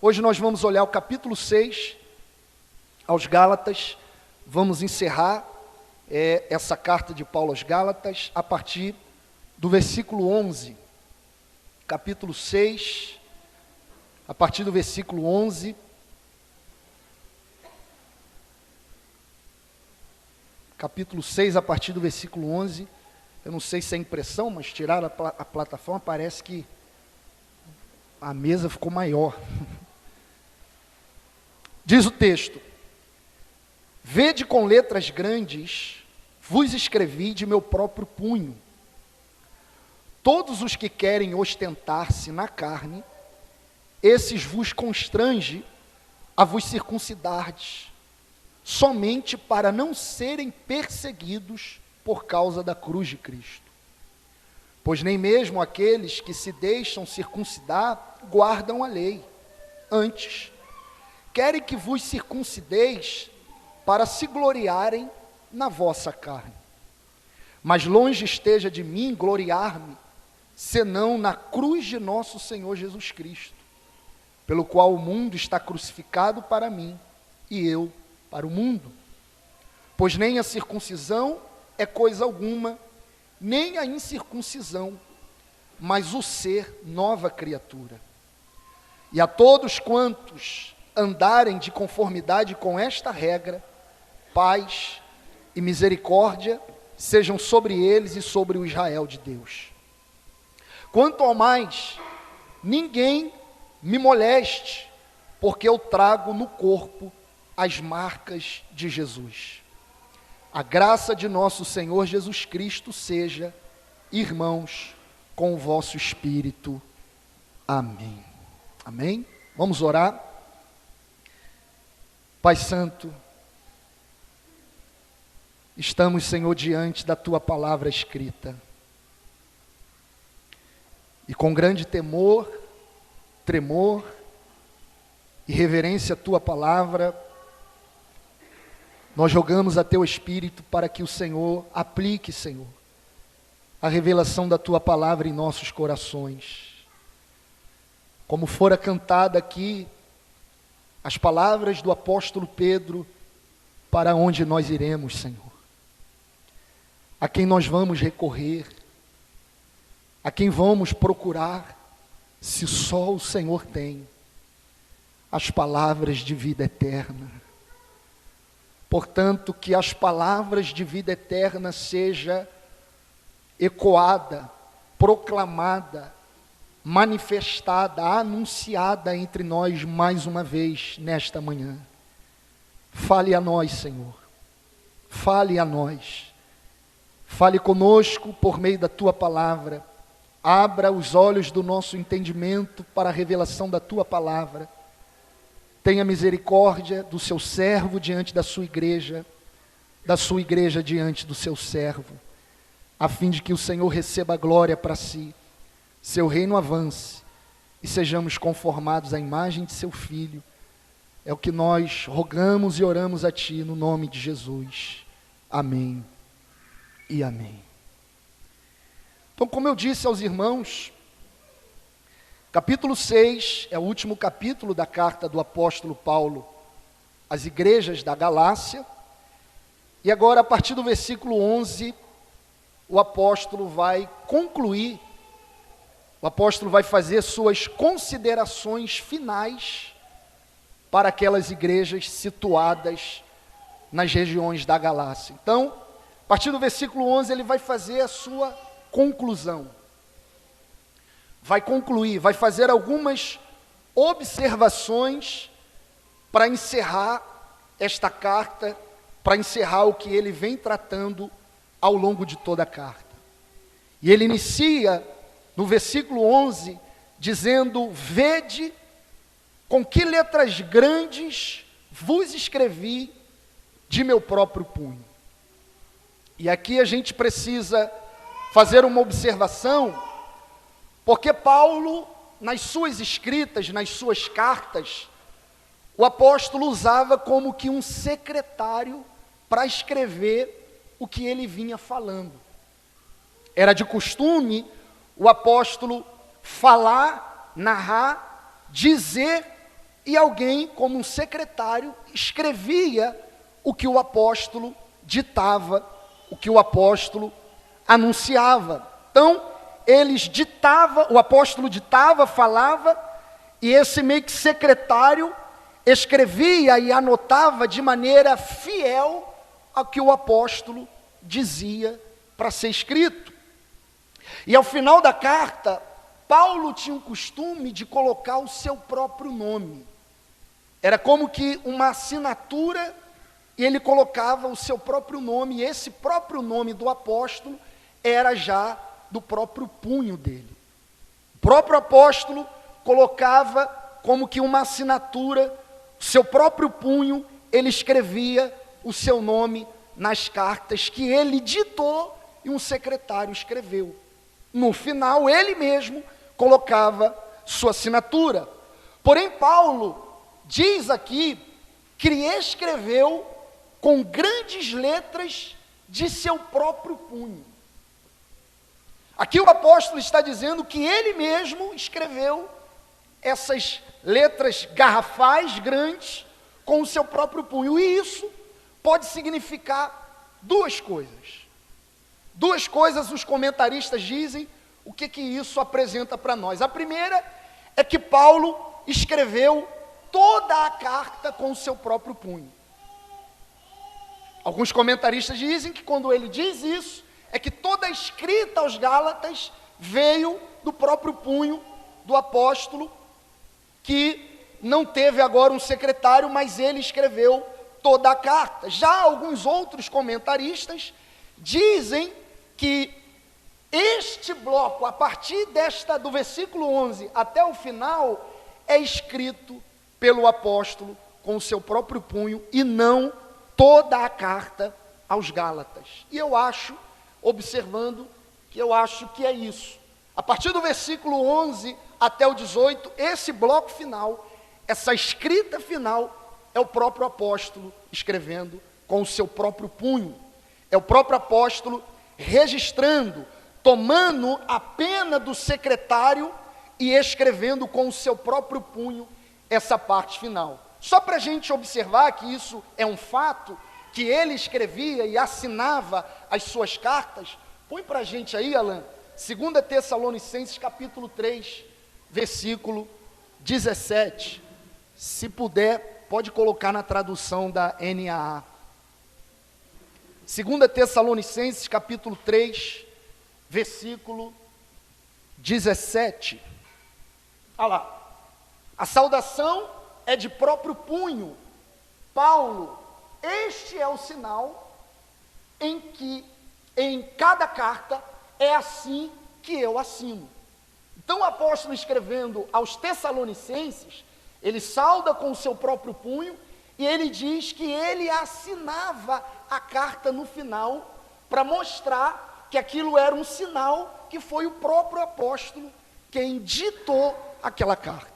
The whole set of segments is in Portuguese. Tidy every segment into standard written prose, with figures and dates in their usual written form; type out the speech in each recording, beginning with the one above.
Hoje nós vamos olhar o capítulo 6 aos Gálatas. Vamos encerrar essa carta de Paulo aos Gálatas a partir do versículo 11. Capítulo 6, a partir do versículo 11. Capítulo 6, a partir do versículo 11. Eu não sei se é impressão, mas tiraram a plataforma, parece que a mesa ficou maior. Diz o texto: Vede com letras grandes, vos escrevi de meu próprio punho. Todos os que querem ostentar-se na carne, esses vos constrange a vos circuncidardes, somente para não serem perseguidos por causa da cruz de Cristo. Pois nem mesmo aqueles que se deixam circuncidar guardam a lei. Antes, querem que vos circuncideis para se gloriarem na vossa carne. Mas longe esteja de mim gloriar-me, senão na cruz de nosso Senhor Jesus Cristo, pelo qual o mundo está crucificado para mim, e eu para o mundo. Pois nem a circuncisão é coisa alguma, nem a incircuncisão, mas o ser nova criatura. E a todos quantos andarem de conformidade com esta regra, paz e misericórdia sejam sobre eles e sobre o Israel de Deus. Quanto ao mais, ninguém me moleste, porque eu trago no corpo as marcas de Jesus. A graça de nosso Senhor Jesus Cristo seja, irmãos, com o vosso espírito. Amém. Amém? Vamos orar. Pai Santo, estamos, Senhor, diante da Tua palavra escrita. E com grande temor, tremor e reverência à Tua palavra, nós rogamos a Teu Espírito para que o Senhor aplique, Senhor, a revelação da Tua palavra em nossos corações. Como fora cantada aqui, as palavras do apóstolo Pedro, para onde nós iremos, Senhor? A quem nós vamos recorrer? A quem vamos procurar, se só o Senhor tem as palavras de vida eterna? Portanto, que as palavras de vida eterna seja ecoada, proclamada, manifestada, anunciada entre nós mais uma vez nesta manhã. Fale a nós, Senhor. Fale a nós. Fale conosco por meio da Tua palavra. Abra os olhos do nosso entendimento para a revelação da Tua palavra. Tenha misericórdia do seu servo diante da sua igreja diante do seu servo, a fim de que o Senhor receba a glória para si, seu reino avance e sejamos conformados à imagem de seu Filho. É o que nós rogamos e oramos a Ti no nome de Jesus. Amém e amém. Então, como eu disse aos irmãos, capítulo 6 é o último capítulo da carta do apóstolo Paulo às igrejas da Galácia. E agora, a partir do versículo 11, o apóstolo vai concluir, o apóstolo vai fazer suas considerações finais para aquelas igrejas situadas nas regiões da Galácia. Então, a partir do versículo 11, ele vai fazer a sua conclusão. Vai concluir, vai fazer algumas observações para encerrar esta carta, para encerrar o que ele vem tratando ao longo de toda a carta. E ele inicia no versículo 11, dizendo: Vede com que letras grandes vos escrevi de meu próprio punho. E aqui a gente precisa fazer uma observação, porque Paulo, nas suas escritas, nas suas cartas, o apóstolo usava como que um secretário para escrever o que ele vinha falando. Era de costume o apóstolo falar, narrar, dizer e alguém, como um secretário, escrevia o que o apóstolo ditava, o que o apóstolo anunciava. Então, o apóstolo ditava, falava, e esse meio que secretário escrevia e anotava de maneira fiel ao que o apóstolo dizia para ser escrito. E ao final da carta, Paulo tinha o costume de colocar o seu próprio nome. Era como que uma assinatura, e ele colocava o seu próprio nome, e esse próprio nome do apóstolo era já do próprio punho dele. O próprio apóstolo colocava como que uma assinatura, seu próprio punho, ele escrevia o seu nome nas cartas que ele ditou e um secretário escreveu. No final, ele mesmo colocava sua assinatura. Porém, Paulo diz aqui que ele escreveu com grandes letras de seu próprio punho. Aqui o apóstolo está dizendo que ele mesmo escreveu essas letras garrafais grandes com o seu próprio punho. E isso pode significar duas coisas. Duas coisas os comentaristas dizem o que isso apresenta para nós. A primeira é que Paulo escreveu toda a carta com o seu próprio punho. Alguns comentaristas dizem que quando ele diz isso, é que toda a escrita aos Gálatas veio do próprio punho do apóstolo, que não teve agora um secretário, mas ele escreveu toda a carta. Já alguns outros comentaristas dizem que este bloco, a partir do versículo 11 até o final, é escrito pelo apóstolo com o seu próprio punho e não toda a carta aos Gálatas. E eu acho, observando, que eu acho que é isso. A partir do versículo 11 até o 18, esse bloco final, essa escrita final, é o próprio apóstolo escrevendo com o seu próprio punho. É o próprio apóstolo registrando, tomando a pena do secretário e escrevendo com o seu próprio punho essa parte final. Só para a gente observar que isso é um fato, que ele escrevia e assinava as suas cartas, põe para a gente aí, Alan, 2 Tessalonicenses capítulo 3, versículo 17. Se puder, pode colocar na tradução da NAA. 2 Tessalonicenses capítulo 3, versículo 17. Olha lá. A saudação é de próprio punho. Paulo, este é o sinal em que em cada carta é assim que eu assino. Então o apóstolo escrevendo aos Tessalonicenses, ele sauda com o seu próprio punho e ele diz que ele assinava a carta no final para mostrar que aquilo era um sinal que foi o próprio apóstolo quem ditou aquela carta.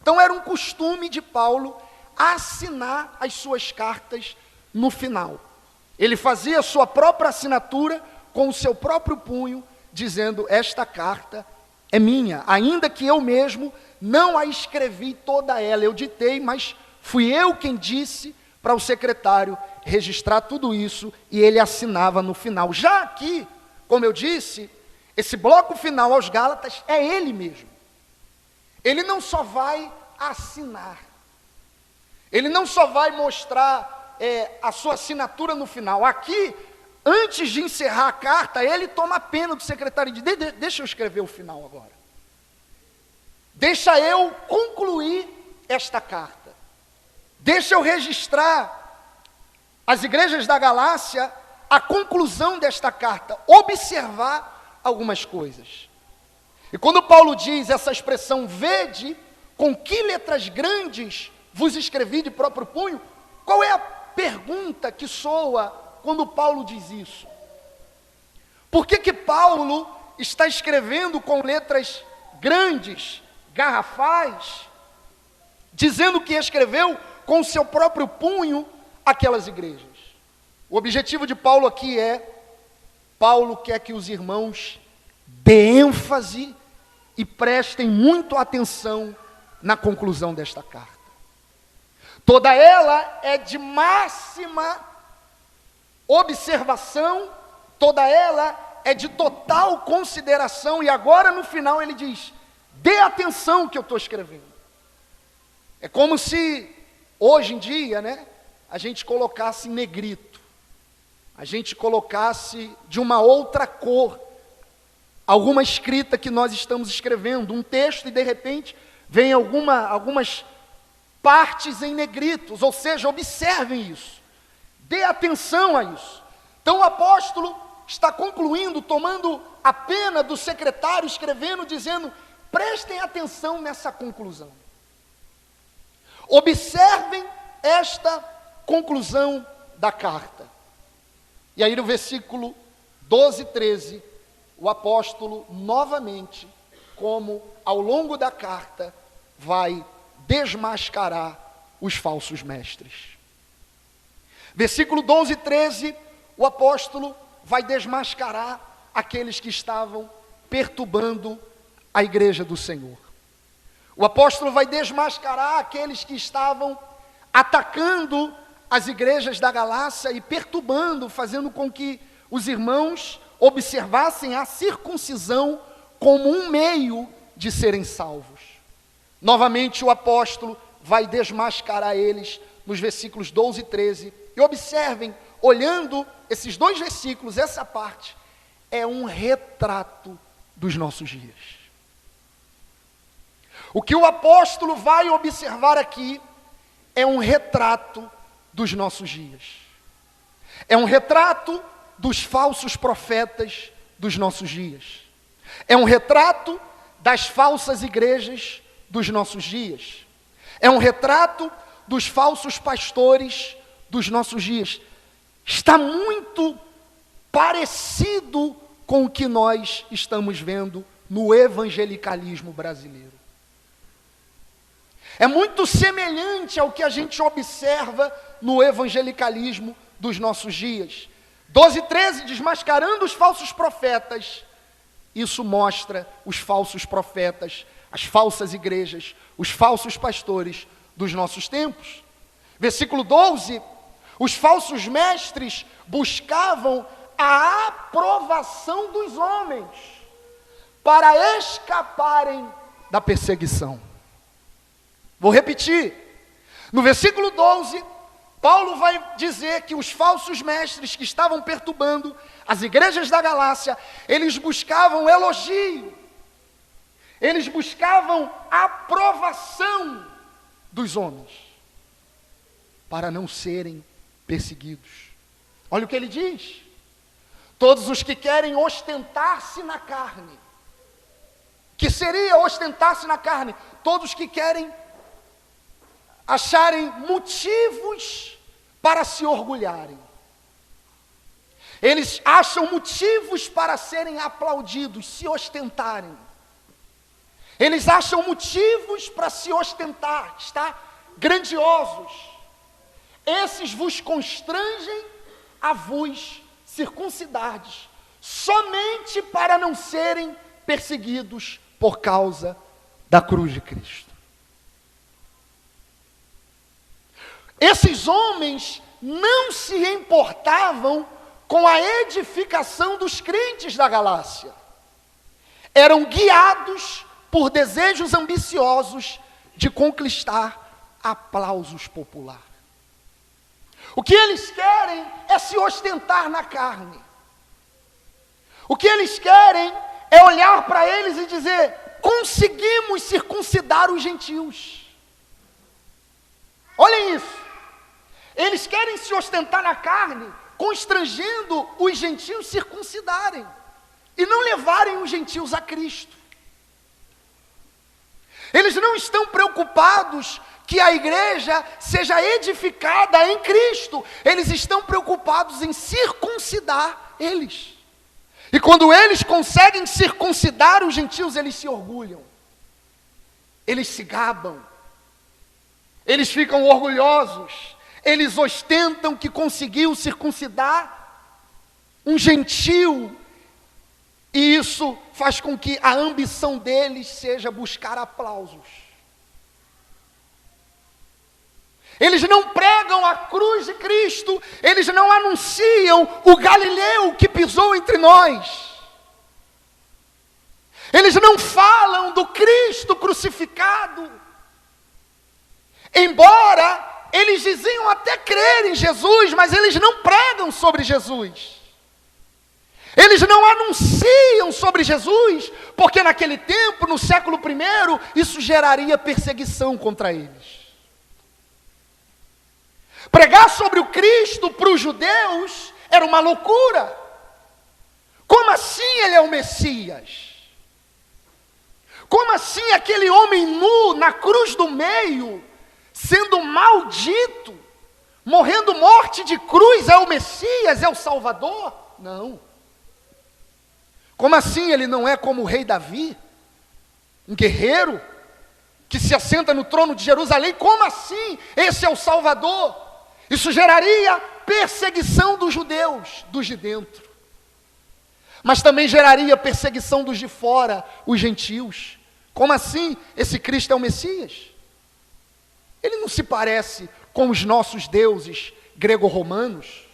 Então era um costume de Paulo assinar as suas cartas no final. Ele fazia a sua própria assinatura com o seu próprio punho, dizendo: esta carta é minha, ainda que eu mesmo não a escrevi toda ela, eu ditei, mas fui eu quem disse para o secretário registrar tudo isso, e ele assinava no final. Já aqui, como eu disse, esse bloco final aos Gálatas é ele mesmo. Ele não só vai assinar, ele não só vai mostrar a sua assinatura no final. Aqui, antes de encerrar a carta, ele toma a pena do secretário e diz: deixa eu escrever o final agora. Deixa eu concluir esta carta. Deixa eu registrar as igrejas da Galácia, a conclusão desta carta, observar algumas coisas. E quando Paulo diz essa expressão: vede com que letras grandes vos escrevi de próprio punho, qual é a pergunta que soa quando Paulo diz isso? Por que Paulo está escrevendo com letras grandes, garrafais, dizendo que escreveu com o seu próprio punho aquelas igrejas? O objetivo de Paulo aqui Paulo quer que os irmãos dêem ênfase e prestem muito atenção na conclusão desta carta. Toda ela é de máxima observação, toda ela é de total consideração, e agora no final ele diz, dê atenção que eu estou escrevendo. É como se, hoje em dia, a gente colocasse em negrito, a gente colocasse de uma outra cor, alguma escrita que nós estamos escrevendo, um texto, e de repente vem algumas partes em negritos, ou seja, observem isso, dê atenção a isso. Então o apóstolo está concluindo, tomando a pena do secretário, escrevendo, dizendo, prestem atenção nessa conclusão. Observem esta conclusão da carta. E aí no versículo 12 e 13, o apóstolo novamente, como ao longo da carta, vai desmascarar os falsos mestres. Versículo 12 e 13, o apóstolo vai desmascarar aqueles que estavam perturbando a igreja do Senhor. O apóstolo vai desmascarar aqueles que estavam atacando as igrejas da Galácia e perturbando, fazendo com que os irmãos observassem a circuncisão como um meio de serem salvos. Novamente o apóstolo vai desmascarar eles nos versículos 12 e 13. E observem, olhando esses dois versículos, essa parte é um retrato dos nossos dias. O que o apóstolo vai observar aqui é um retrato dos nossos dias. É um retrato dos falsos profetas dos nossos dias. É um retrato das falsas igrejas dos nossos dias. É um retrato dos falsos pastores dos nossos dias. Está muito parecido com o que nós estamos vendo no evangelicalismo brasileiro. É muito semelhante ao que a gente observa no evangelicalismo dos nossos dias. 12 e 13, desmascarando os falsos profetas. Isso mostra os falsos profetas, as falsas igrejas, os falsos pastores dos nossos tempos. Versículo 12, os falsos mestres buscavam a aprovação dos homens para escaparem da perseguição. Vou repetir. No versículo 12, Paulo vai dizer que os falsos mestres que estavam perturbando as igrejas da Galácia, eles buscavam elogio, eles buscavam aprovação dos homens, para não serem perseguidos. Olha o que ele diz: todos os que querem ostentar-se na carne. Que seria ostentar-se na carne? Todos que querem acharem motivos para se orgulharem. Eles acham motivos para serem aplaudidos, se ostentarem. Eles acham motivos para se ostentar, grandiosos. Esses vos constrangem a vos circuncidardes, somente para não serem perseguidos por causa da cruz de Cristo. Esses homens não se importavam com a edificação dos crentes da Galácia. Eram guiados por desejos ambiciosos de conquistar aplausos populares. O que eles querem é se ostentar na carne. O que eles querem é olhar para eles e dizer: conseguimos circuncidar os gentios. Olhem isso. Eles querem se ostentar na carne, constrangendo os gentios circuncidarem e não levarem os gentios a Cristo. Eles não estão preocupados que a igreja seja edificada em Cristo. Eles estão preocupados em circuncidar eles. E quando eles conseguem circuncidar os gentios, eles se orgulham. Eles se gabam. Eles ficam orgulhosos. Eles ostentam que conseguiu circuncidar um gentio. E isso faz com que a ambição deles seja buscar aplausos. Eles não pregam a cruz de Cristo, eles não anunciam o Galileu que pisou entre nós. Eles não falam do Cristo crucificado. Embora eles diziam até crer em Jesus, mas eles não pregam sobre Jesus. Eles não anunciam sobre Jesus, porque naquele tempo, no século I, isso geraria perseguição contra eles. Pregar sobre o Cristo para os judeus era uma loucura. Como assim ele é o Messias? Como assim aquele homem nu na cruz do meio, sendo maldito, morrendo morte de cruz, é o Messias, é o Salvador? Não. Como assim ele não é como o rei Davi, um guerreiro, que se assenta no trono de Jerusalém? Como assim esse é o Salvador? Isso geraria perseguição dos judeus, dos de dentro. Mas também geraria perseguição dos de fora, os gentios. Como assim esse Cristo é o Messias? Ele não se parece com os nossos deuses grego-romanos.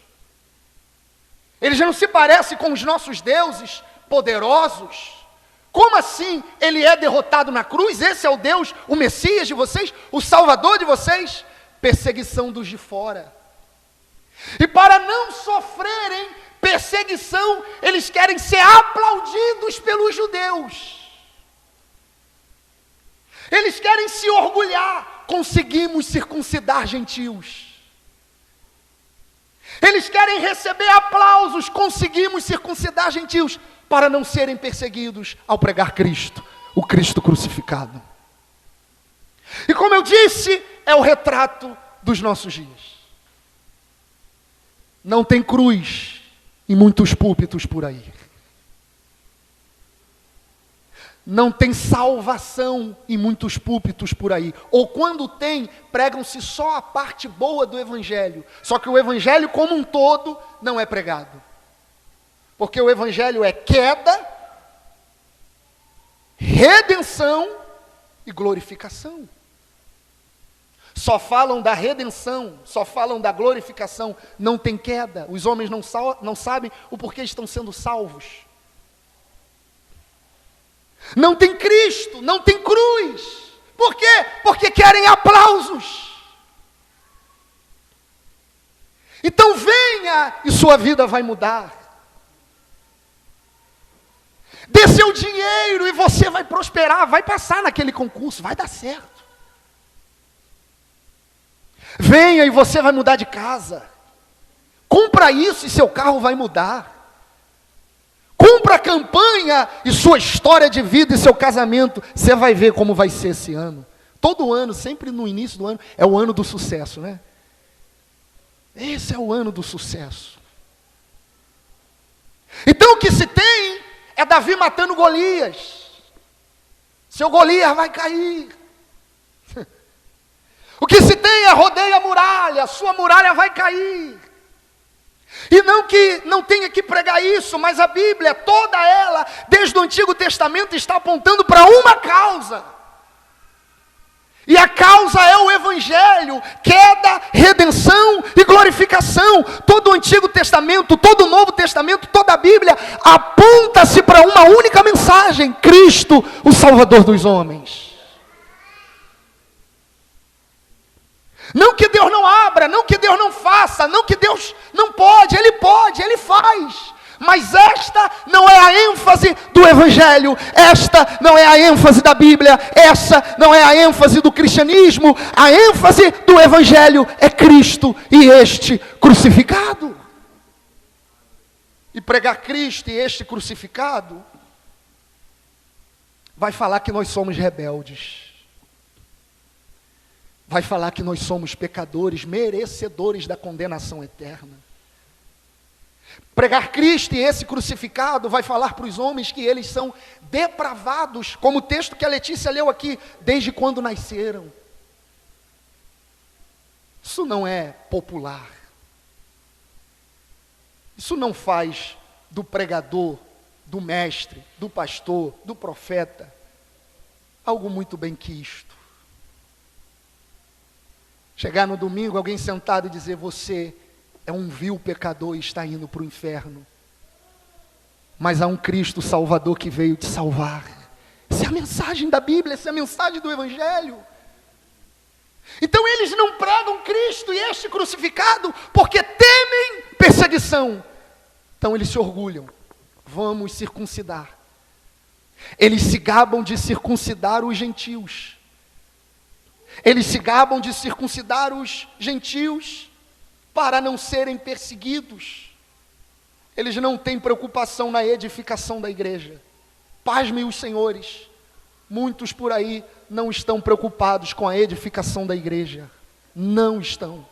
Ele já não se parece com os nossos deuses poderosos. Como assim ele é derrotado na cruz? Esse é o Deus, o Messias de vocês, o Salvador de vocês? Perseguição dos de fora. E para não sofrerem perseguição, eles querem ser aplaudidos pelos judeus. Eles querem se orgulhar, conseguimos circuncidar gentios. Eles querem receber aplausos, conseguimos circuncidar gentios, para não serem perseguidos ao pregar Cristo, o Cristo crucificado. E como eu disse, é o retrato dos nossos dias. Não tem cruz em muitos púlpitos por aí. Não tem salvação em muitos púlpitos por aí. Ou quando tem, pregam-se só a parte boa do Evangelho. Só que o Evangelho como um todo não é pregado. Porque o Evangelho é queda, redenção e glorificação. Só falam da redenção, só falam da glorificação, não tem queda. Os homens não sabem o porquê estão sendo salvos. Não tem Cristo, não tem cruz. Por quê? Porque querem aplausos. Então venha e sua vida vai mudar. Dê seu dinheiro e você vai prosperar, vai passar naquele concurso, vai dar certo. Venha e você vai mudar de casa. Compra isso e seu carro vai mudar. Compra a campanha e sua história de vida e seu casamento. Você vai ver como vai ser esse ano. Todo ano, sempre no início do ano, é o ano do sucesso, né? Esse é o ano do sucesso. Então o que se tem é Davi matando Golias. Seu Golias vai cair. O que se tem é rodeia a muralha, sua muralha vai cair. E não que não tenha que pregar isso, mas a Bíblia, toda ela, desde o Antigo Testamento, está apontando para uma causa. E a causa é o Evangelho, queda, redenção e glorificação. Todo o Antigo Testamento, todo o Novo Testamento, toda a Bíblia, aponta-se para uma única mensagem: Cristo, o Salvador dos homens. Não que Deus não abra, não que Deus não faça, não que Deus não pode, Ele faz. Mas esta não é a ênfase do Evangelho, esta não é a ênfase da Bíblia, essa não é a ênfase do cristianismo. A ênfase do Evangelho é Cristo e este crucificado. E pregar Cristo e este crucificado vai falar que nós somos rebeldes. Vai falar que nós somos pecadores, merecedores da condenação eterna. Pregar Cristo e esse crucificado vai falar para os homens que eles são depravados, como o texto que a Letícia leu aqui, desde quando nasceram. Isso não é popular. Isso não faz do pregador, do mestre, do pastor, do profeta, algo muito bem quisto. Chegar no domingo, alguém sentado e dizer: você é um vil pecador e está indo para o inferno. Mas há um Cristo Salvador que veio te salvar. Essa é a mensagem da Bíblia, essa é a mensagem do Evangelho. Então eles não pregam Cristo e este crucificado porque temem perseguição. Então eles se orgulham. Vamos circuncidar. Eles se gabam de circuncidar os gentios. Eles se gabam de circuncidar os gentios para não serem perseguidos. Eles não têm preocupação na edificação da igreja. Pasmem os senhores, muitos por aí não estão preocupados com a edificação da igreja. Não estão.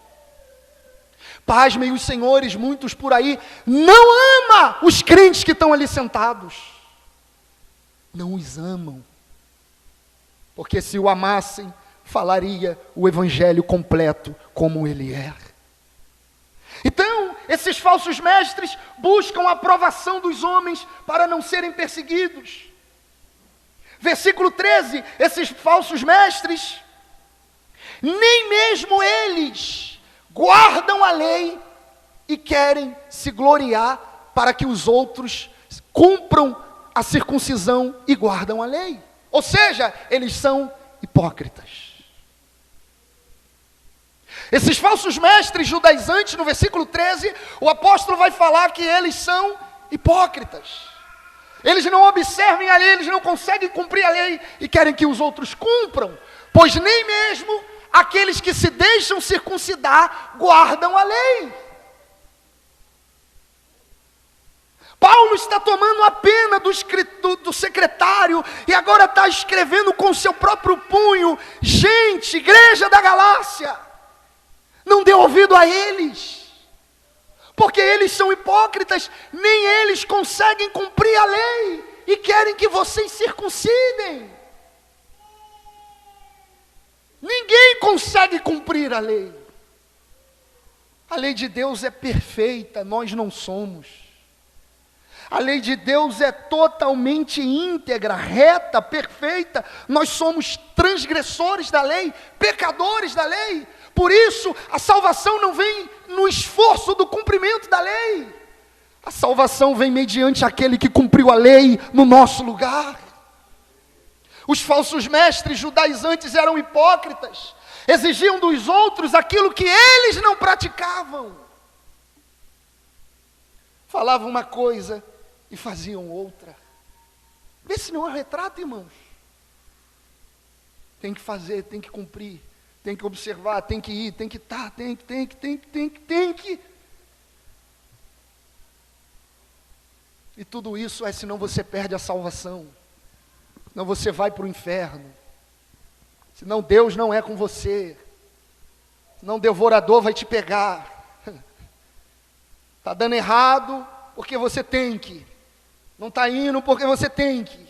Pasmem os senhores, muitos por aí não amam os crentes que estão ali sentados. Não os amam. Porque se o amassem, falaria o evangelho completo como ele é. Então, esses falsos mestres buscam a aprovação dos homens para não serem perseguidos. Versículo 13, esses falsos mestres, nem mesmo eles guardam a lei e querem se gloriar para que os outros cumpram a circuncisão e guardam a lei. Ou seja, eles são hipócritas. Esses falsos mestres judaizantes, no versículo 13, o apóstolo vai falar que eles são hipócritas. Eles não observam a lei, eles não conseguem cumprir a lei e querem que os outros cumpram, pois nem mesmo aqueles que se deixam circuncidar guardam a lei. Paulo está tomando a pena do secretário e agora está escrevendo com seu próprio punho: gente, igreja da Galácia, não dê ouvido a eles, porque eles são hipócritas, nem eles conseguem cumprir a lei e querem que vocês circuncidem. Ninguém consegue cumprir a lei. A lei de Deus é perfeita, nós não somos. A lei de Deus é totalmente íntegra, reta, perfeita. Nós somos transgressores da lei, pecadores da lei. Por isso, a salvação não vem no esforço do cumprimento da lei. A salvação vem mediante aquele que cumpriu a lei no nosso lugar. Os falsos mestres judaizantes eram hipócritas. Exigiam dos outros aquilo que eles não praticavam. Falavam uma coisa e faziam outra. Vê se não é um retrato, irmãos. Tem que fazer, tem que cumprir. Tem que observar, tem que ir, tem que estar, tem que. E tudo isso é senão você perde a salvação. Senão você vai para o inferno. Senão Deus não é com você. Senão o devorador vai te pegar. Está dando errado porque você tem que. Não está indo porque você tem que.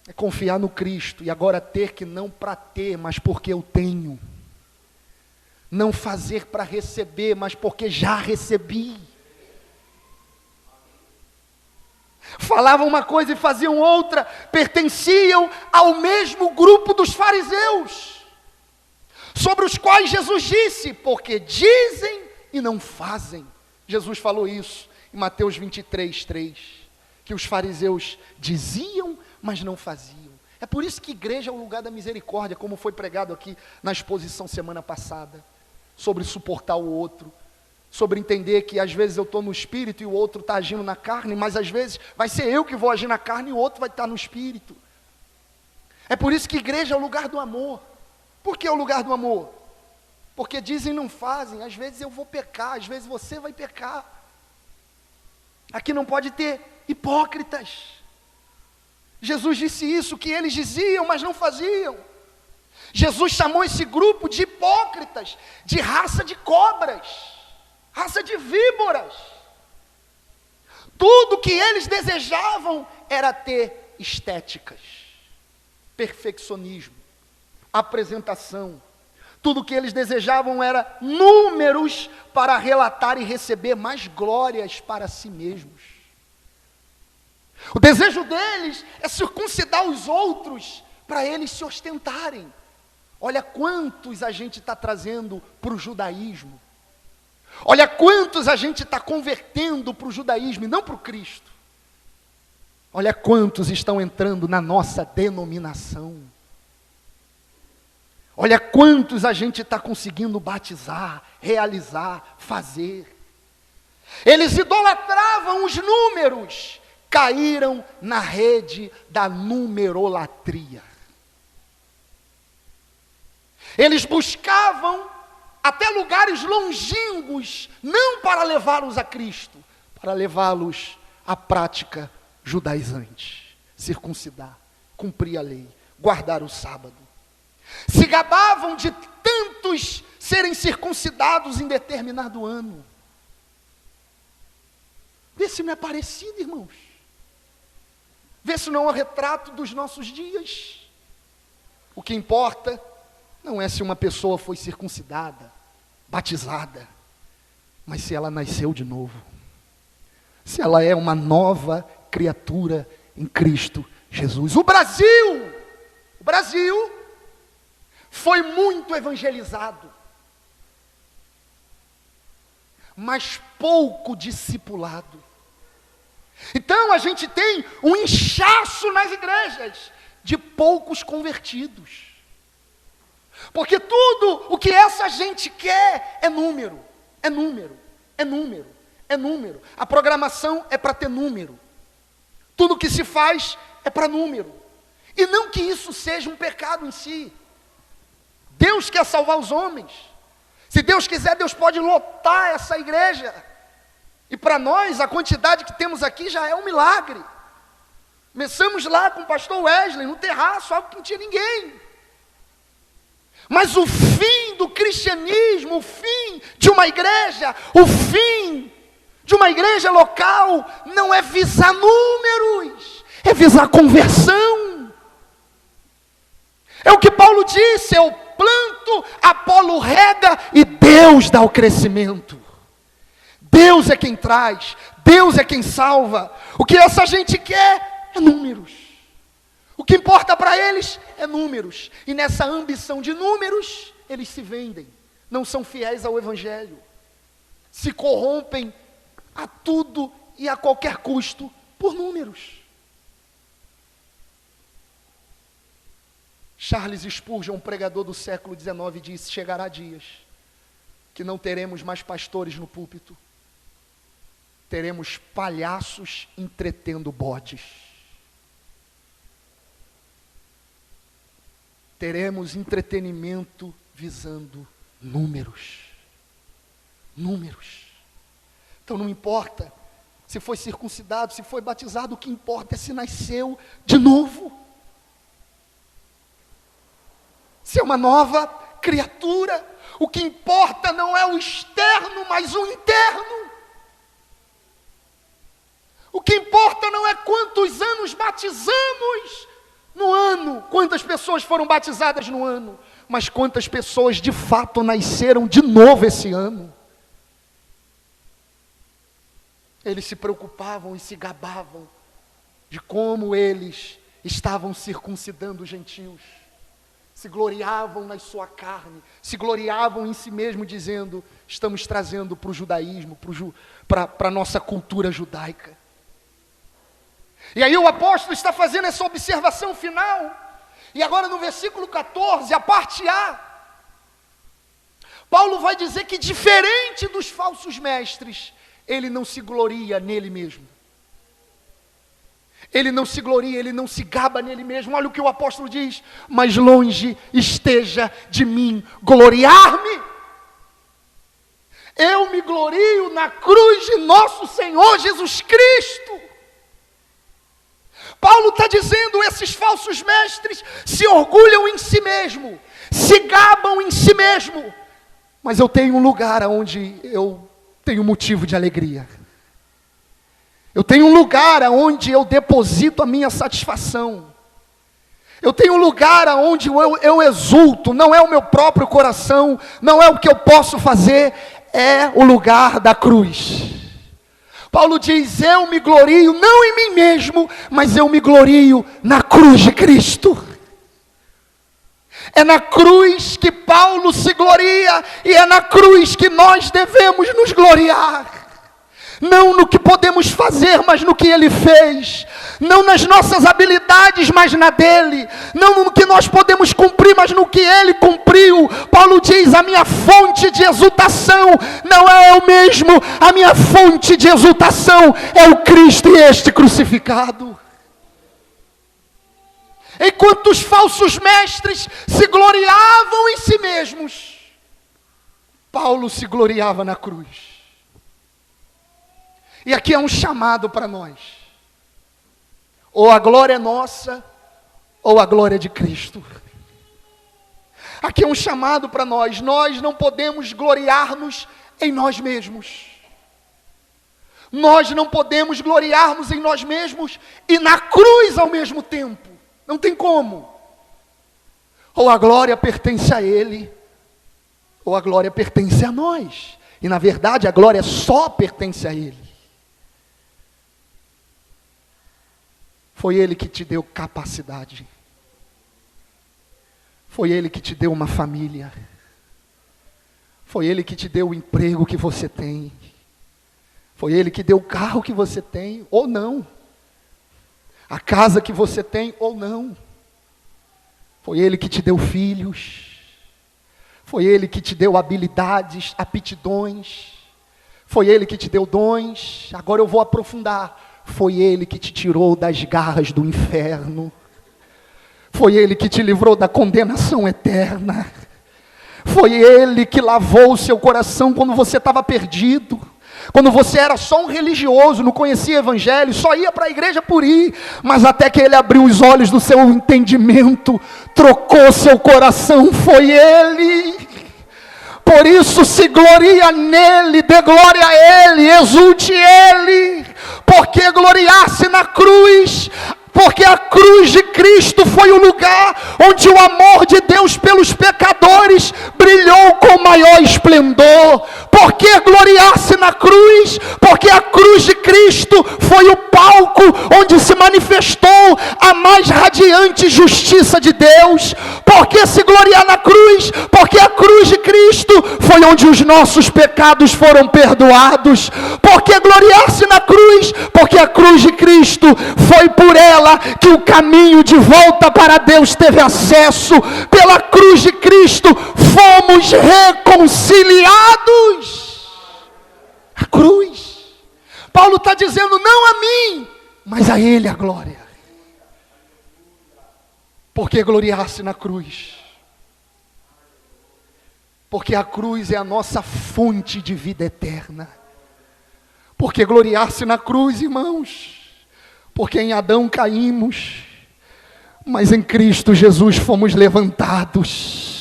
É confiar no Cristo e agora ter que não para ter, mas porque eu tenho. Não fazer para receber, mas porque já recebi. Falavam uma coisa e faziam outra, pertenciam ao mesmo grupo dos fariseus, sobre os quais Jesus disse: porque dizem e não fazem. Jesus falou isso em Mateus 23, 3, que os fariseus diziam, mas não faziam. É por isso que igreja é o lugar da misericórdia, como foi pregado aqui na exposição semana passada, sobre suportar o outro, sobre entender que às vezes eu estou no espírito e o outro está agindo na carne, mas às vezes vai ser eu que vou agir na carne e o outro vai estar no espírito. É por isso que igreja é o lugar do amor. Por que é o lugar do amor? Porque dizem e não fazem. Às vezes eu vou pecar, às vezes você vai pecar. Aqui não pode ter hipócritas. Jesus disse isso, que eles diziam, mas não faziam. Jesus chamou esse grupo de hipócritas, de raça de cobras, raça de víboras. Tudo que eles desejavam era ter estéticas, perfeccionismo, apresentação. Tudo que eles desejavam era números para relatar e receber mais glórias para si mesmos. O desejo deles é circuncidar os outros para eles se ostentarem. Olha quantos a gente está trazendo para o judaísmo. Olha quantos a gente está convertendo para o judaísmo e não para o Cristo. Olha quantos estão entrando na nossa denominação. Olha quantos a gente está conseguindo batizar, realizar, fazer. Eles idolatravam os números, caíram na rede da numerolatria. Eles buscavam até lugares longínquos, não para levá-los a Cristo, para levá-los à prática judaizante, circuncidar, cumprir a lei, guardar o sábado. Se gabavam de tantos serem circuncidados em determinado ano. Vê se não é parecido, irmãos. Vê se não é um retrato dos nossos dias. O que importa não é se uma pessoa foi circuncidada, batizada, mas se ela nasceu de novo. Se ela é uma nova criatura em Cristo Jesus. O Brasil foi muito evangelizado, mas pouco discipulado. Então a gente tem um inchaço nas igrejas de poucos convertidos. Porque tudo o que essa gente quer é número, é número, é número, é número. A programação é para ter número. Tudo que se faz é para número. E não que isso seja um pecado em si. Deus quer salvar os homens. Se Deus quiser, Deus pode lotar essa igreja. E para nós, a quantidade que temos aqui já é um milagre. Começamos lá com o pastor Wesley, no terraço, algo que não tinha ninguém. Mas o fim do cristianismo, o fim de uma igreja, o fim de uma igreja local, não é visar números, é visar conversão. É o que Paulo disse, eu planto, Apolo rega e Deus dá o crescimento. Deus é quem traz, Deus é quem salva. O que essa gente quer é números. O que importa para eles é números. E nessa ambição de números, eles se vendem. Não são fiéis ao Evangelho. Se corrompem a tudo e a qualquer custo por números. Charles Spurgeon, um pregador do século XIX, disse: chegará dias que não teremos mais pastores no púlpito. Teremos palhaços entretendo bodes. Teremos entretenimento visando números. Números. Então não importa se foi circuncidado, se foi batizado, o que importa é se nasceu de novo. Se é uma nova criatura. O que importa não é o externo, mas o interno. O que importa não é quantos anos batizamos no ano, quantas pessoas foram batizadas no ano, mas quantas pessoas de fato nasceram de novo esse ano. Eles se preocupavam e se gabavam de como eles estavam circuncidando os gentios. Se gloriavam na sua carne, se gloriavam em si mesmo, dizendo: estamos trazendo para o judaísmo, para a nossa cultura judaica. E aí o apóstolo está fazendo essa observação final, e agora no versículo 14, a parte A, Paulo vai dizer que diferente dos falsos mestres, ele não se gloria nele mesmo. Ele não se gloria, ele não se gaba nele mesmo. Olha o que o apóstolo diz: mas longe esteja de mim gloriar-me. Eu me glorio na cruz de nosso Senhor Jesus Cristo. Paulo está dizendo, esses falsos mestres se orgulham em si mesmo, se gabam em si mesmo, mas eu tenho um lugar onde eu tenho motivo de alegria. Eu tenho um lugar onde eu deposito a minha satisfação. Eu tenho um lugar onde eu exulto, não é o meu próprio coração, não é o que eu posso fazer, é o lugar da cruz. Paulo diz: eu me glorio não em mim mesmo, mas eu me glorio na cruz de Cristo. É na cruz que Paulo se gloria, e é na cruz que nós devemos nos gloriar. Não no que podemos fazer, mas no que Ele fez. Não nas nossas habilidades, mas na dele. Não no que nós podemos cumprir, mas no que Ele cumpriu. Paulo diz: a minha fonte de exultação não é eu mesmo. A minha fonte de exultação é o Cristo e este crucificado. Enquanto os falsos mestres se gloriavam em si mesmos, Paulo se gloriava na cruz. E aqui é um chamado para nós. Ou a glória é nossa, ou a glória é de Cristo. Aqui é um chamado para nós. Nós não podemos gloriar-nos em nós mesmos. Nós não podemos gloriar-nos em nós mesmos e na cruz ao mesmo tempo. Não tem como. Ou a glória pertence a Ele, ou a glória pertence a nós. E na verdade a glória só pertence a Ele. Foi Ele que te deu capacidade. Foi Ele que te deu uma família. Foi Ele que te deu o emprego que você tem. Foi Ele que deu o carro que você tem, ou não. A casa que você tem, ou não. Foi Ele que te deu filhos. Foi Ele que te deu habilidades, aptidões. Foi Ele que te deu dons. Agora eu vou aprofundar. Foi Ele que te tirou das garras do inferno. Foi Ele que te livrou da condenação eterna. Foi Ele que lavou o seu coração quando você estava perdido. Quando você era só um religioso, não conhecia o evangelho, só ia para a igreja por ir. Mas até que Ele abriu os olhos do seu entendimento, trocou seu coração, foi Ele. Por isso se gloria nele, dê glória a Ele, exulte Ele. Porque gloriar-se na cruz, porque a cruz de Cristo foi o lugar onde o amor de Deus pelos pecadores brilhou com maior esplendor. Porque gloriar-se na cruz, porque a cruz de Cristo foi o palco onde se manifestou a mais radiante justiça de Deus. Porque se gloriar na cruz, porque a cruz de Cristo foi onde os nossos pecados foram perdoados. Porque gloriar-se na cruz, porque a cruz de Cristo foi por ela que o caminho de volta para Deus teve acesso. Pela cruz de Cristo fomos reconciliados. A cruz. Paulo está dizendo: não a mim, mas a Ele a glória. Porque gloriar-se na cruz, porque a cruz é a nossa fonte de vida eterna. Porque gloriar-se na cruz, irmãos, porque em Adão caímos, mas em Cristo Jesus fomos levantados.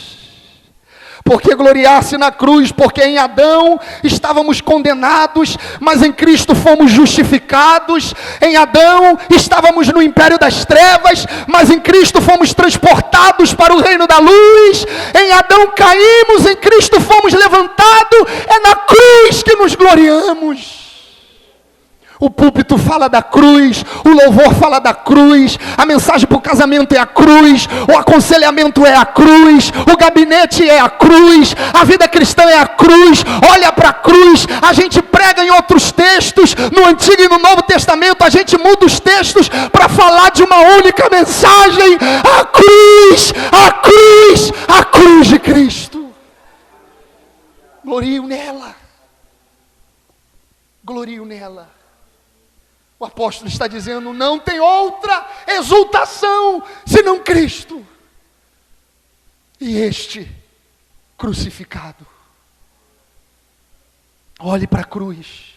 Porque gloriar-se na cruz, porque em Adão estávamos condenados, mas em Cristo fomos justificados. Em Adão estávamos no império das trevas, mas em Cristo fomos transportados para o reino da luz. Em Adão caímos, em Cristo fomos levantados. É na cruz que nos gloriamos. O púlpito fala da cruz, o louvor fala da cruz, a mensagem para o casamento é a cruz, o aconselhamento é a cruz, o gabinete é a cruz, a vida cristã é a cruz. Olha para a cruz. A gente prega em outros textos, no Antigo e no Novo Testamento, a gente muda os textos para falar de uma única mensagem: a cruz, a cruz, a cruz de Cristo. Glorio nela, glorio nela. O apóstolo está dizendo: não tem outra exultação senão Cristo e este crucificado. Olhe para a cruz.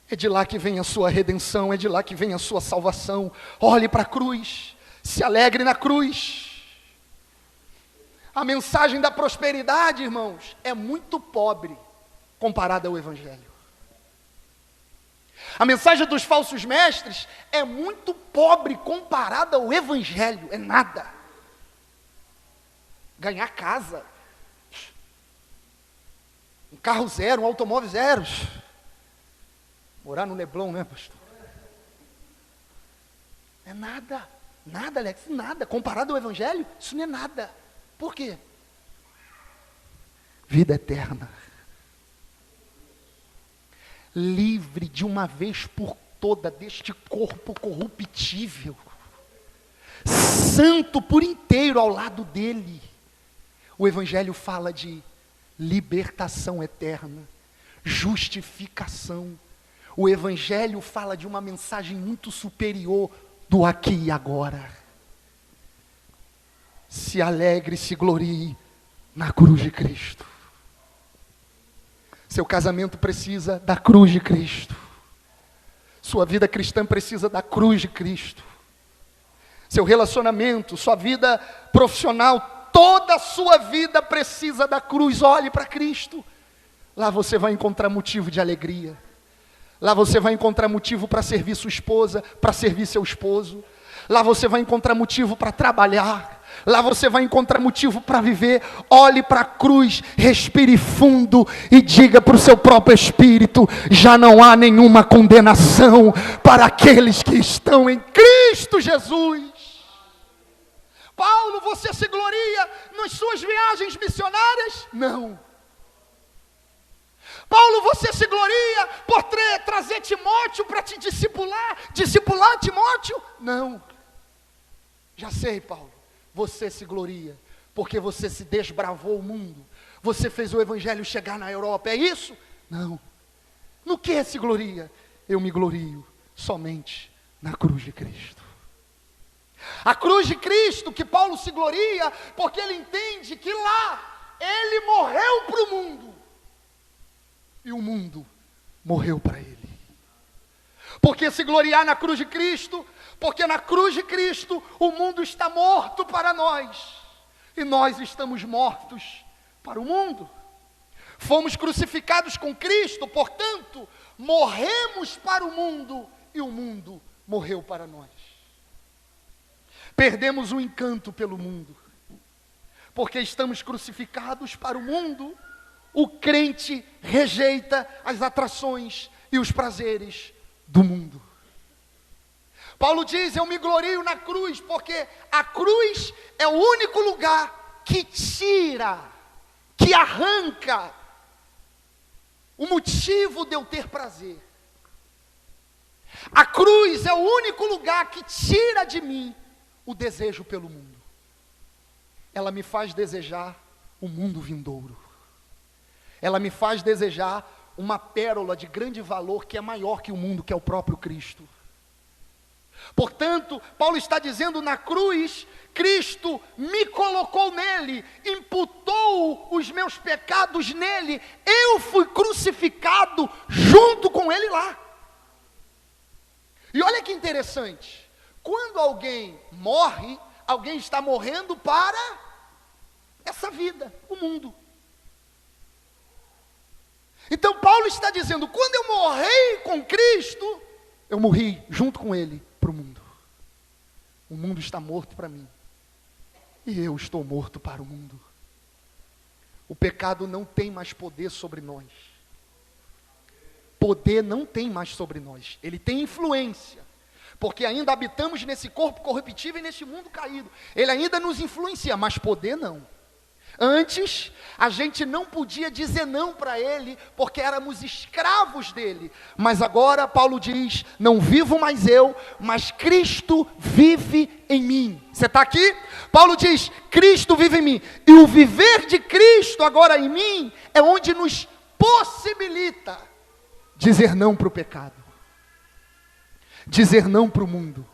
É de lá que vem a sua redenção, é de lá que vem a sua salvação. Olhe para a cruz, se alegre na cruz. A mensagem da prosperidade, irmãos, é muito pobre comparada ao Evangelho. A mensagem dos falsos mestres é muito pobre comparada ao Evangelho, é nada. Ganhar casa, um carro zero, um automóvel zero, morar no Leblon, né, pastor? É nada, nada, Alex, nada. Comparado ao Evangelho, isso não é nada. Por quê? Vida eterna. Livre de uma vez por toda deste corpo corruptível. Santo por inteiro ao lado dele. O Evangelho fala de libertação eterna, justificação. O Evangelho fala de uma mensagem muito superior do aqui e agora. Se alegre, se glorie na cruz de Cristo. Seu casamento precisa da cruz de Cristo. Sua vida cristã precisa da cruz de Cristo. Seu relacionamento, sua vida profissional, toda a sua vida precisa da cruz. Olhe para Cristo. Lá você vai encontrar motivo de alegria. Lá você vai encontrar motivo para servir sua esposa, para servir seu esposo. Lá você vai encontrar motivo para trabalhar. Lá você vai encontrar motivo para viver. Olhe para a cruz, respire fundo e diga para o seu próprio espírito: já não há nenhuma condenação para aqueles que estão em Cristo Jesus. Paulo, você se gloria nas suas viagens missionárias? Não. Paulo, você se gloria por trazer Timóteo para te discipular Timóteo? Não. Já sei, Paulo, você se gloria porque você se desbravou o mundo, você fez o Evangelho chegar na Europa, é isso? Não. No que se gloria? Eu me glorio somente na cruz de Cristo. A cruz de Cristo que Paulo se gloria, porque ele entende que lá ele morreu para o mundo e o mundo morreu para ele. Porque se gloriar na cruz de Cristo, porque na cruz de Cristo o mundo está morto para nós e nós estamos mortos para o mundo. Fomos crucificados com Cristo, portanto, morremos para o mundo e o mundo morreu para nós. Perdemos o encanto pelo mundo, porque estamos crucificados para o mundo. O crente rejeita as atrações e os prazeres do mundo. Paulo diz: eu me glorio na cruz, porque a cruz é o único lugar que tira, que arranca o motivo de eu ter prazer. A cruz é o único lugar que tira de mim o desejo pelo mundo. Ela me faz desejar o mundo vindouro. Ela me faz desejar uma pérola de grande valor que é maior que o mundo, que é o próprio Cristo. Portanto, Paulo está dizendo: na cruz, Cristo me colocou nele, imputou os meus pecados nele, eu fui crucificado junto com ele lá. E olha que interessante, quando alguém morre, alguém está morrendo para essa vida, o mundo. Então Paulo está dizendo: quando eu morri com Cristo, eu morri junto com ele para o mundo. O mundo está morto para mim e eu estou morto para o mundo. O pecado não tem mais poder sobre nós. Poder não tem mais sobre nós. Ele tem influência, porque ainda habitamos nesse corpo corruptível e nesse mundo caído. Ele ainda nos influencia, mas poder não. Antes, a gente não podia dizer não para ele, porque éramos escravos dele. Mas agora, Paulo diz: não vivo mais eu, mas Cristo vive em mim. Você está aqui? Paulo diz: Cristo vive em mim. E o viver de Cristo agora em mim é onde nos possibilita dizer não para o pecado, dizer não para o mundo.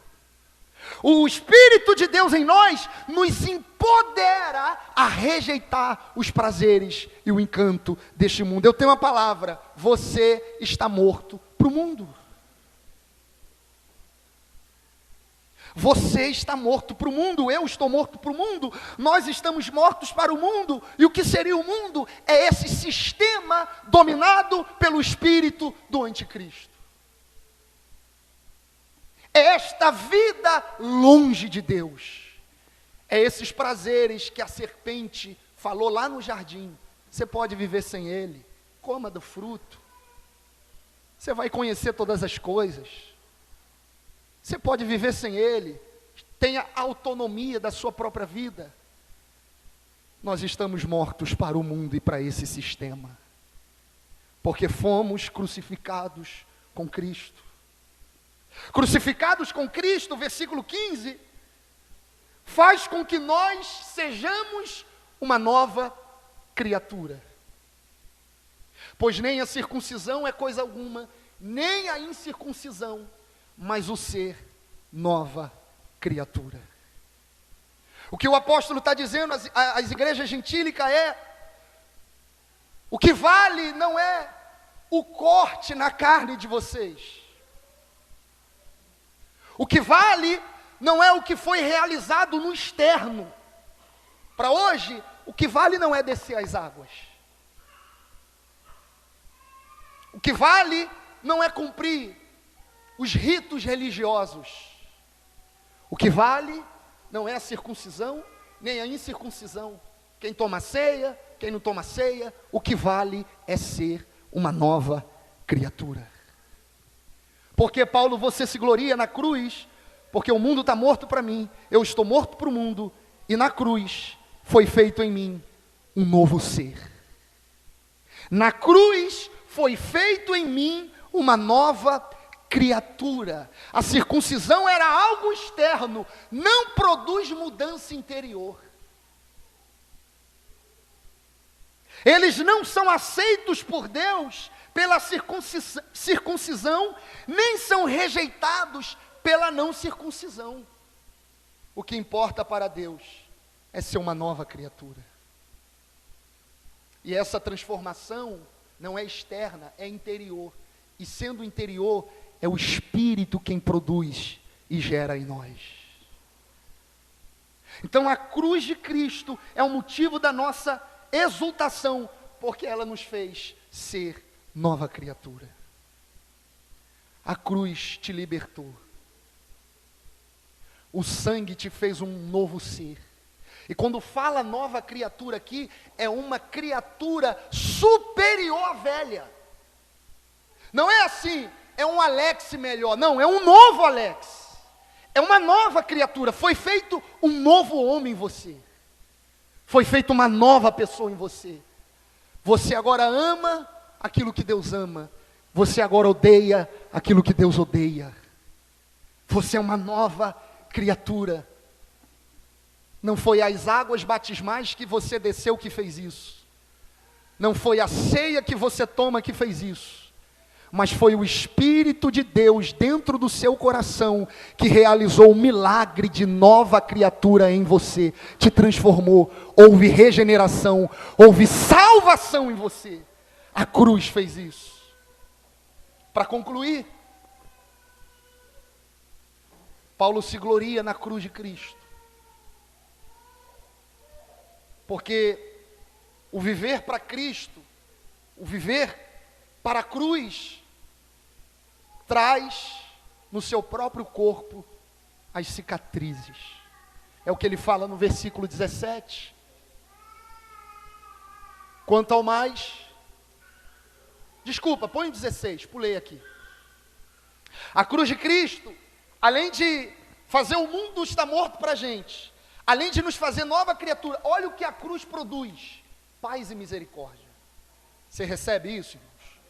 O Espírito de Deus em nós nos empodera a rejeitar os prazeres e o encanto deste mundo. Eu tenho uma palavra: você está morto para o mundo. Você está morto para o mundo, eu estou morto para o mundo, nós estamos mortos para o mundo. E o que seria o mundo? É esse sistema dominado pelo espírito do anticristo. É esta vida longe de Deus. É esses prazeres que a serpente falou lá no jardim. Você pode viver sem ele, coma do fruto. Você vai conhecer todas as coisas. Você pode viver sem ele, tenha autonomia da sua própria vida. nós estamos mortos para o mundo e para esse sistema, porque fomos crucificados com Cristo. Crucificados com Cristo, versículo 15, faz com que nós sejamos uma nova criatura. Pois nem a circuncisão é coisa alguma, nem a incircuncisão, mas o ser nova criatura. O que o apóstolo está dizendo às igrejas gentílicas é: o que vale não é o corte na carne de vocês. O que vale não é o que foi realizado no externo. Para hoje, o que vale não é descer as águas. O que vale não é cumprir os ritos religiosos. O que vale não é a circuncisão, nem a incircuncisão. Quem toma ceia, quem não toma ceia, o que vale é ser uma nova criatura. Porque, Paulo, você se gloria na cruz, porque o mundo está morto para mim, eu estou morto para o mundo, e na cruz foi feito em mim um novo ser. Na cruz foi feito em mim uma nova criatura. A circuncisão era algo externo, não produz mudança interior. Eles não são aceitos por Deus pela circuncisão, nem são rejeitados pela não circuncisão. O que importa para Deus é ser uma nova criatura. E essa transformação não é externa, é interior. E sendo interior, é o Espírito quem produz e gera em nós. Então a cruz de Cristo é o motivo da nossa exultação, porque ela nos fez ser nova criatura. A cruz te libertou. O sangue te fez um novo ser. E quando fala nova criatura aqui, é uma criatura superior à velha. Não é assim, é um Alex melhor. Não, é um novo Alex. É uma nova criatura. Foi feito um novo homem em você. Foi feita uma nova pessoa em você. Você agora ama aquilo que Deus ama. Você agora odeia aquilo que Deus odeia. Você é uma nova criatura. Não foi as águas batismais que você desceu que fez isso. Não foi a ceia que você toma que fez isso. Mas foi o Espírito de Deus dentro do seu coração que realizou o milagre de nova criatura em você. Te transformou. Houve regeneração. Houve salvação em você. A cruz fez isso. Para concluir, Paulo se gloria na cruz de Cristo. Porque o viver para Cristo, o viver para a cruz, traz no seu próprio corpo as cicatrizes. É o que ele fala no versículo 17. Quanto ao mais, desculpa, põe o 16, pulei aqui. A cruz de Cristo, além de fazer o mundo estar morto para a gente, além de nos fazer nova criatura, olha o que a cruz produz: paz e misericórdia. Você recebe isso, irmãos?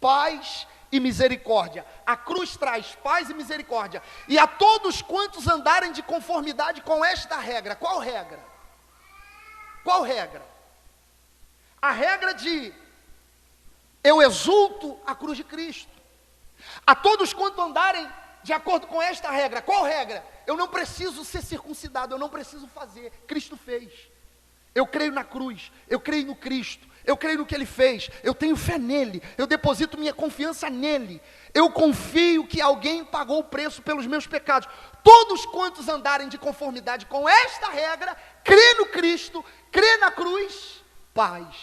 Paz e misericórdia. A cruz traz paz e misericórdia. E a todos quantos andarem de conformidade com esta regra. Qual regra? Qual regra? A regra de eu exulto a cruz de Cristo. A todos quantos andarem de acordo com esta regra. Qual regra? Eu não preciso ser circuncidado, eu não preciso fazer. Cristo fez. Eu creio na cruz, eu creio no Cristo, eu creio no que Ele fez, eu tenho fé nele, eu deposito minha confiança nele, eu confio que alguém pagou o preço pelos meus pecados. Todos quantos andarem de conformidade com esta regra, crê no Cristo, crê na cruz, paz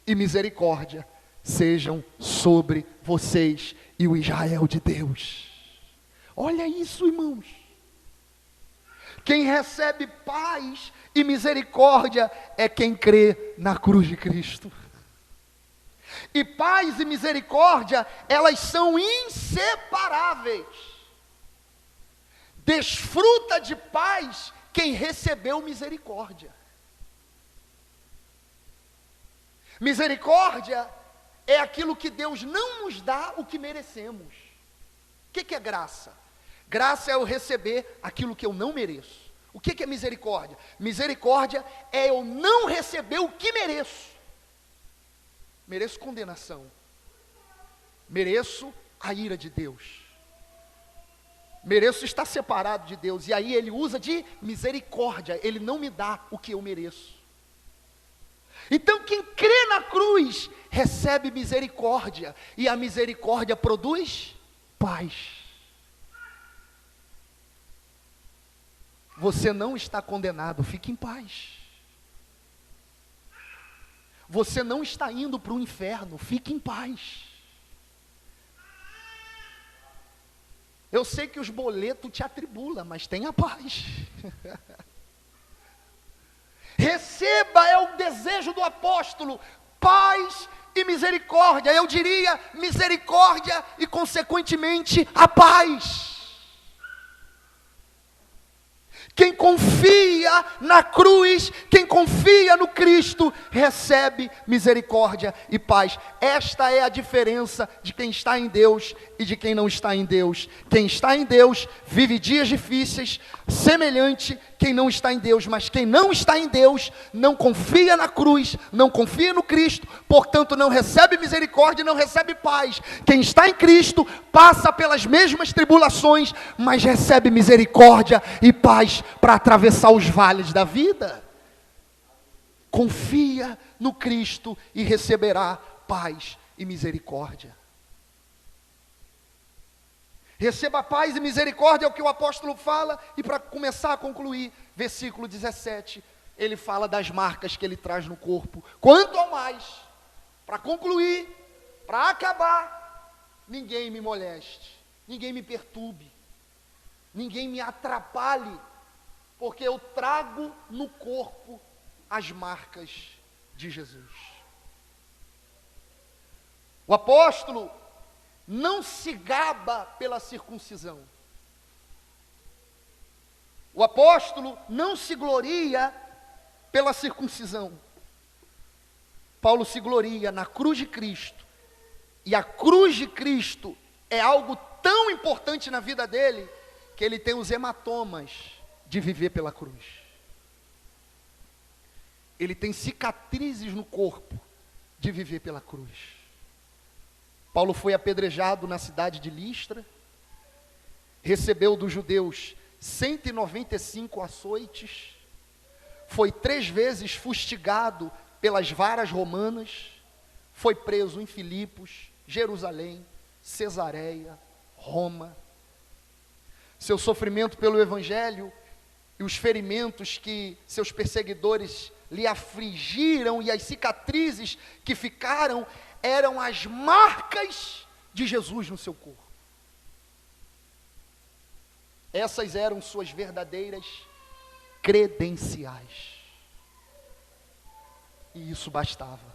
e misericórdia sejam sobre vocês e o Israel de Deus. Olha isso, irmãos. Quem recebe paz e misericórdia é quem crê na cruz de Cristo. E paz e misericórdia, elas são inseparáveis. Desfruta de paz quem recebeu misericórdia. Misericórdia é aquilo que Deus não nos dá o que merecemos. O que é graça? Graça é eu receber aquilo que eu não mereço. O que é misericórdia? Misericórdia é eu não receber o que mereço. Mereço condenação. Mereço a ira de Deus. Mereço estar separado de Deus. E aí ele usa de misericórdia. Ele não me dá o que eu mereço. Então quem crê na cruz recebe misericórdia. E a misericórdia produz paz. Você não está condenado, fique em paz. Você não está indo para o inferno, fique em paz. Eu sei que os boletos te atribulam, mas tenha paz. Receba, é o desejo do apóstolo, paz e misericórdia. Eu diria misericórdia e consequentemente a paz. Quem confia na cruz, quem confia no Cristo, recebe misericórdia e paz. Esta é a diferença de quem está em Deus e de quem não está em Deus. Quem está em Deus vive dias difíceis, semelhante quem não está em Deus. Mas quem não está em Deus não confia na cruz, não confia no Cristo, portanto não recebe misericórdia e não recebe paz. Quem está em Cristo passa pelas mesmas tribulações, mas recebe misericórdia e paz para atravessar os vales da vida. Confia no Cristo e receberá paz e misericórdia. Receba paz e misericórdia, é o que o apóstolo fala. E para começar a concluir, versículo 17, ele fala das marcas que ele traz no corpo. Quanto ao mais, para concluir, para acabar, ninguém me moleste, ninguém me perturbe, ninguém me atrapalhe, porque eu trago no corpo as marcas de Jesus. O apóstolo não se gaba pela circuncisão. O apóstolo não se gloria pela circuncisão. Paulo se gloria na cruz de Cristo. E a cruz de Cristo é algo tão importante na vida dele, que ele tem os hematomas de viver pela cruz. Ele tem cicatrizes no corpo de viver pela cruz. Paulo foi apedrejado na cidade de Listra, recebeu dos judeus 195 açoites, foi 3 vezes fustigado pelas varas romanas, foi preso em Filipos, Jerusalém, Cesareia, Roma. Seu sofrimento pelo evangelho e os ferimentos que seus perseguidores lhe afligiram e as cicatrizes que ficaram eram as marcas de Jesus no seu corpo. Essas eram suas verdadeiras credenciais. E isso bastava.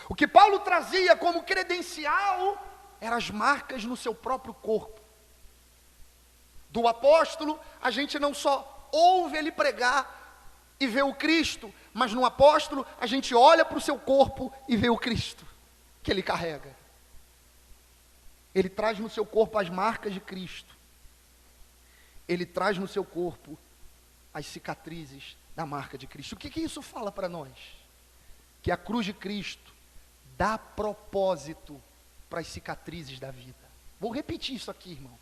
O que Paulo trazia como credencial eram as marcas no seu próprio corpo. Do apóstolo, a gente não só ouve ele pregar e vê o Cristo, mas no apóstolo a gente olha para o seu corpo e vê o Cristo que ele carrega. Ele traz no seu corpo as marcas de Cristo. Ele traz no seu corpo as cicatrizes da marca de Cristo. O que isso fala para nós? Que a cruz de Cristo dá propósito para as cicatrizes da vida. Vou repetir isso aqui, irmãos.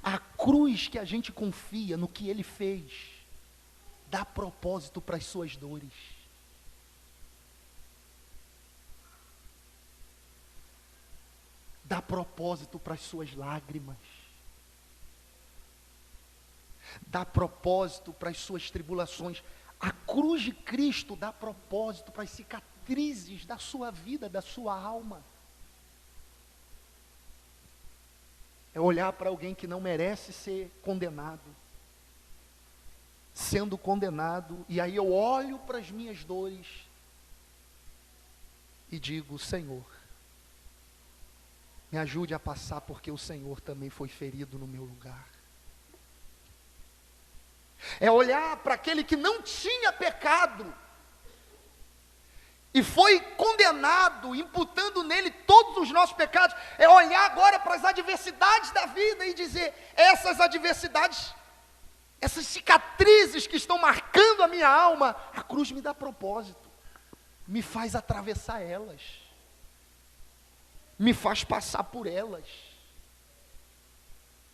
A cruz que a gente confia no que ele fez, dá propósito para as suas dores. Dá propósito para as suas lágrimas. Dá propósito para as suas tribulações. A cruz de Cristo dá propósito para as cicatrizes da sua vida, da sua alma. É olhar para alguém que não merece ser condenado, sendo condenado, e aí eu olho para as minhas dores e digo: Senhor, me ajude a passar, porque o Senhor também foi ferido no meu lugar. É olhar para aquele que não tinha pecado e foi condenado, imputando nele todos os nossos pecados, é olhar agora para as adversidades da vida e dizer: essas adversidades, essas cicatrizes que estão marcando a minha alma, a cruz me dá propósito, me faz atravessar elas, me faz passar por elas,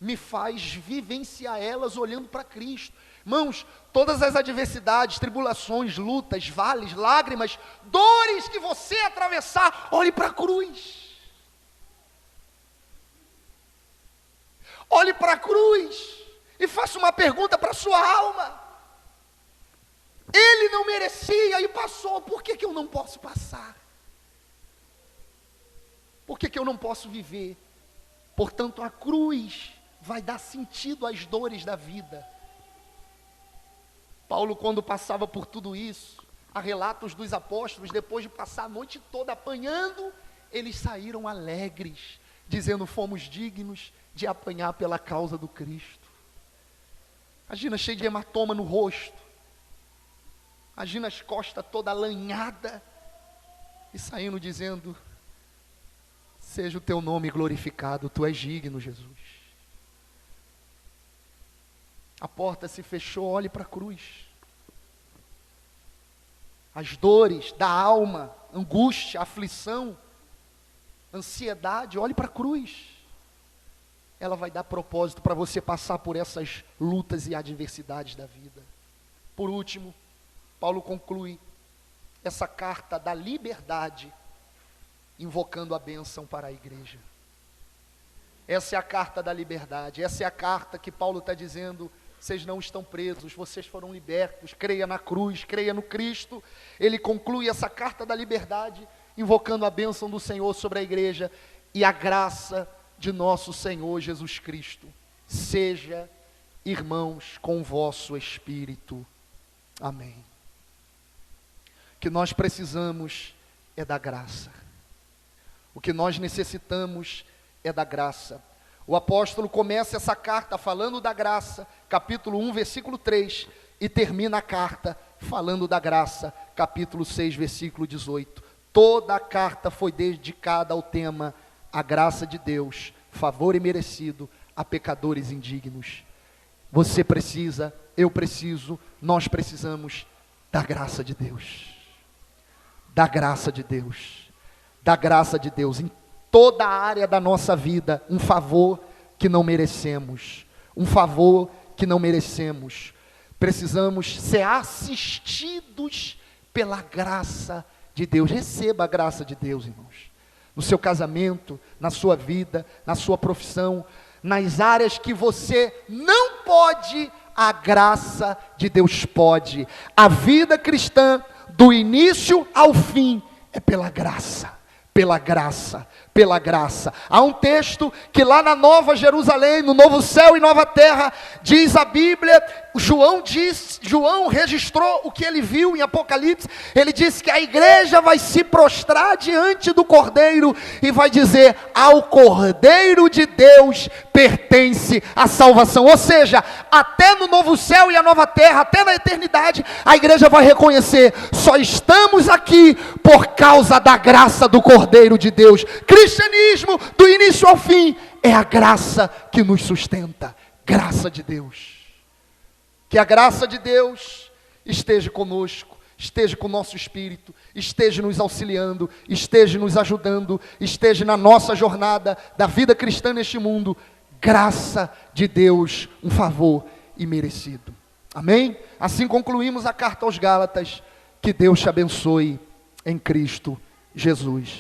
me faz vivenciar elas olhando para Cristo. Irmãos, todas as adversidades, tribulações, lutas, vales, lágrimas, dores que você atravessar, olhe para a cruz. Olhe para a cruz e faça uma pergunta para a sua alma. Ele não merecia e passou, por que eu não posso passar? Por que eu não posso viver? Portanto, a cruz vai dar sentido às dores da vida. Paulo, quando passava por tudo isso, há relatos dos apóstolos, depois de passar a noite toda apanhando, eles saíram alegres, dizendo: fomos dignos de apanhar pela causa do Cristo. Imagina, cheio de hematoma no rosto, imagina as costas toda lanhada, e saindo dizendo: seja o teu nome glorificado, tu és digno, Jesus. A porta se fechou, olhe para a cruz. As dores da alma, angústia, aflição, ansiedade, olhe para a cruz. Ela vai dar propósito para você passar por essas lutas e adversidades da vida. Por último, Paulo conclui essa carta da liberdade, invocando a bênção para a igreja. Essa é a carta da liberdade, essa é a carta que Paulo está dizendo: vocês não estão presos, vocês foram libertos, creia na cruz, creia no Cristo. Ele conclui essa carta da liberdade, invocando a bênção do Senhor sobre a igreja, e a graça de nosso Senhor Jesus Cristo seja, irmãos, com o vosso espírito. Amém. O que nós precisamos é da graça. O que nós necessitamos é da graça. O apóstolo começa essa carta falando da graça, capítulo 1, versículo 3, e termina a carta falando da graça, capítulo 6, versículo 18. Toda a carta foi dedicada ao tema: a graça de Deus, favor imerecido a pecadores indignos. Você precisa, eu preciso, nós precisamos da graça de Deus. Da graça de Deus. Da graça de Deus. Em toda a área da nossa vida, um favor que não merecemos. Um favor que não merecemos. Precisamos ser assistidos pela graça de Deus. Receba a graça de Deus, irmãos. No seu casamento, na sua vida, na sua profissão, nas áreas que você não pode, a graça de Deus pode. A vida cristã, do início ao fim, é pela graça, pela graça, pela graça. Há um texto que lá na Nova Jerusalém, no novo céu e nova terra, diz a Bíblia, João registrou o que ele viu em Apocalipse. Ele disse que a igreja vai se prostrar diante do Cordeiro e vai dizer: ao Cordeiro de Deus pertence a salvação. Ou seja, até no novo céu e a nova terra, até na eternidade, a igreja vai reconhecer: só estamos aqui por causa da graça do Cordeiro de Deus. Cristianismo, do início ao fim, é a graça que nos sustenta. Graça de Deus. Que a graça de Deus esteja conosco, esteja com o nosso espírito, esteja nos auxiliando, esteja nos ajudando, esteja na nossa jornada da vida cristã neste mundo. Graça de Deus, um favor imerecido. Amém? Assim concluímos a carta aos Gálatas. Que Deus te abençoe em Cristo Jesus.